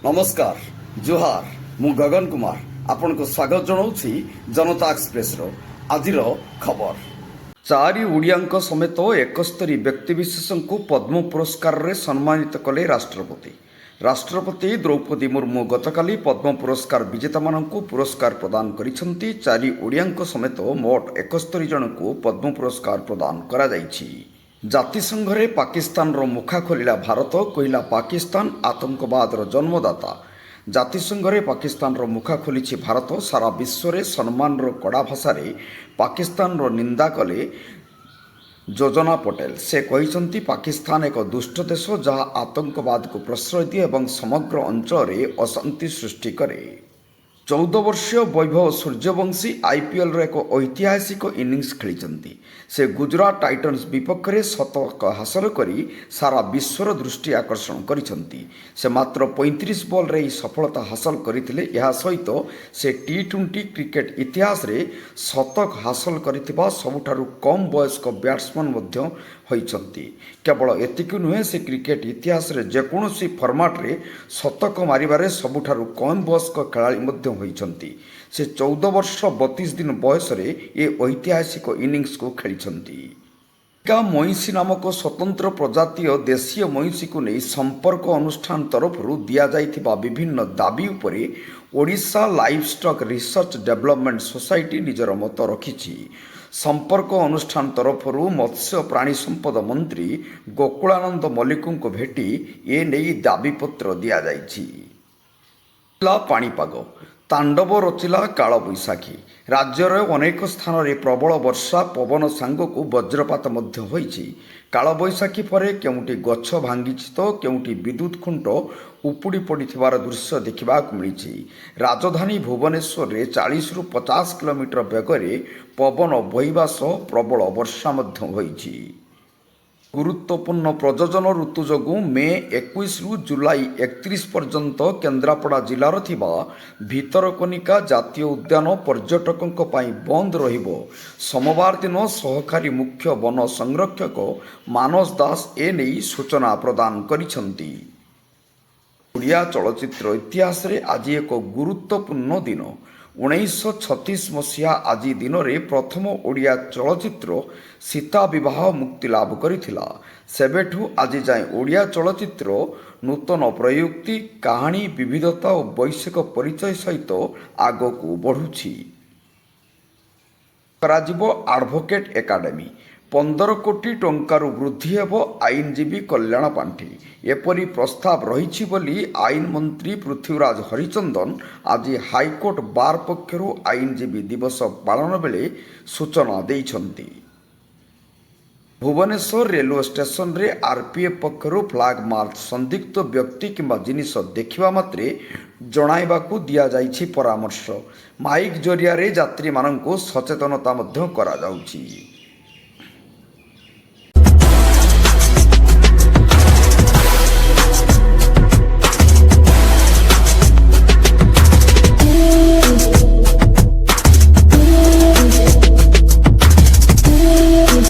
नमस्कार जुहार मु गगन कुमार आपण को स्वागत जनाऊँगी जनता एक्सप्रेस आज खबर। चारि ओडियांक समेत 71 व्यक्तिविशेष को पद्म पुरस्कार रे सम्मानित कले राष्ट्रपति। राष्ट्रपति द्रौपदी मुर्मू गतकाली पद्म पुरस्कार विजेता मानक पुरस्कार प्रदान करिसेंती। चारि ओडियांक समेत मोट 71 जन को पद्म पुरस्कार प्रदान करा जायछि। जातिसंघ रे पाकिस्तान रो मुखा खोलिला भारत, कहिला पाकिस्तान आतंकवाद रो जन्मदाता। जातिसंघ रे पाकिस्तान रो मुखा खोलिछि भारत। सारा विश्व रे सम्मान रो कड़ा भाषा रे पाकिस्तान रो निंदा कले योजना पटेल। से कहिसंती पाकिस्तान एक दुष्ट देश जहाँ आतंकवाद को प्रश्रय दिए एवं समग्र अंचल रे अशांति सृष्टि करे। 14 वर्षीय वैभव सूर्यवंशी आईपीएल रो एक ऐतिहासिक इनिंग्स खेली। से गुजरात टाइटन्स विपक्ष में शतक हासिल करी सारा विश्वर दृष्टि आकर्षण करिसेंती। से मात्र 35 बॉल रे सफलता हासिल करथिले। यह सहित से टी20 क्रिकेट इतिहास रे शतक हासिल करिथिबा सबुठारु कम वयस्क बैट्समैन मध्य होइछंती। केवल एतिक नुहे, से क्रिकेट इतिहास रे जेकोसी फॉर्मेट रे शतक मारिबारे सबुठारु कम वयस्क खेलाड़ी मध्य होइछंती। से 14 वर्ष 32 दिन बयस रे ए ऐतिहासिक इनिंग्स को खेलिछंती। मईसी नामक स्वतंत्र प्रजातीय देशीय मईसी को नहीं संपर्क अनुष्ठान तरफ दिया जाइथिबा विभिन्न दाबी उपरे Odisha livestock research development society निजर मत रखिछि। संपर्क अनुष्ठान तरफ मत्स्य प्राणी संपद मंत्री गोकुलानंद मल्लिक को भेटी ए नहीं दाबीपत्र दिया जाइछि। पाणीपाग तांडव रचिला काल बैशाखी। राज्यर अनेक स्थान में प्रबल वर्षा पवन सांगक वज्रपात मध्य होइछि। काल बैशाखी पर केउटी गछ भांगिछि तो केउटी विद्युत खुंट उपुड़ी पड़िथिबार दृश्य देखा मिली। राजधानी भुवनेश्वर में 40 ରୁ 50 किलोमीटर बेगरे पवन बहिबा सह प्रबल वर्षा मध्य होइछि। गुरुत्वपूर्ण प्रजनन ऋतु जोगु मे 21 रु जुलाई 31 पर्यंत केन्द्रापड़ा जिलार थिबा भितरकनिका जातीय उद्यान पर्यटकों पाई बंद रहिबो। सोमवार दिन सहकारी मुख्य वन संरक्षक मानस दास ए नहीं सूचना प्रदान करिसेंती। ओडिया चलचित्र इतिहास रे आज एक गुरुत्वपूर्ण दिन। 1936 मसीहा आज दिन में प्रथम ओडिया चलचित्र सीता विवाह मुक्ति लाभ करिथिला। सेबेठु आज जाए ओडिया चलचित्र नूतन प्रयुक्ति कहानी विविधता और वैश्विक परिचय सहित आगक बढ़ुछि। एडवोकेट एकाडेमी 15 कोटी टंकार वृद्धि हेब आईनजीवी कल्याण पांठी। एपरी प्रस्ताव रही बोली आईन मंत्री पृथ्वीराज हरिचंदन आज हाईकोर्ट बार पक्षर आईनजीवी दिवस पालन बेले सूचना देइछंती। भुवनेश्वर रेलवे स्टेशन रे आरपीएफ पक्षर फ्लैग मार्च संदिग्ध व्यक्ति किंबा जिनिस देखिबा मात्रे जणाइबाकू दिया जाइछि परामर्श। माइक जरिया रे यात्री माननकू सचेतनता मध्य करा जाउछि।